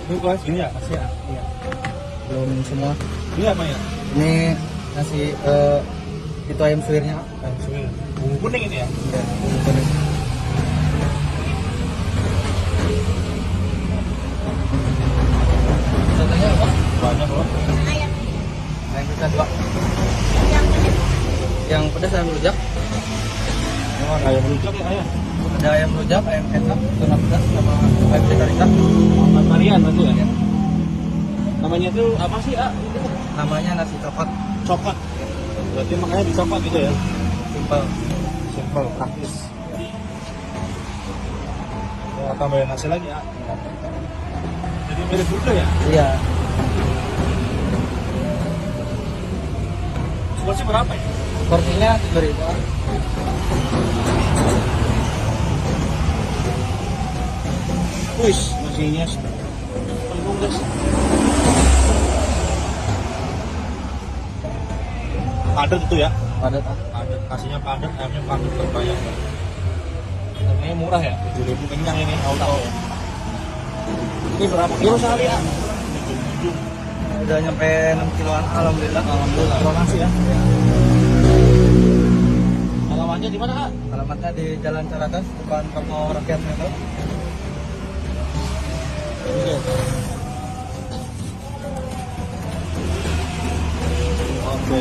Ini guys, ini ya nasi ya. Iya. Belum semua. Ini apa ya? Ini nasi itu ayam suwirnya. Ayam suwir. Bumbu kuning ini ya. Iya, bumbu kuning. Contohnya apa? Banyak loh. Ayam pedas, Pak. Yang pedas ayam rujak. Oh, ayam rujak ya ayam. Ada ayam rujak, ayam kecap, tuna pedas sama ayam petarika. Varian itu ya. Namanya itu apa sih, A? Namanya nasi coklat. Coklat. Berarti makanya dicoklat gitu ya. Simpel. Simple, praktis. Ya, tambahin nasi lagi ya. Jadi mirip burger ya? Iya. Porsi berapa ya? Porsinya 7.000. Wih, nasinya penuh guys. Padat itu ya? Padat. Padat, nasinya padat, ayamnya padat terbayang. Harganya murah ya? 7.000 kenyang ini, auto. Ini berapa kilo sehari ya? Udah nyampe 6 kiloan, alhamdulillah. Alhamdulillah. Terima kasih ya. Alamatnya di mana, Kak? Alamatnya di Jalan Caratas, depan toko Rakyat Metro. Oke,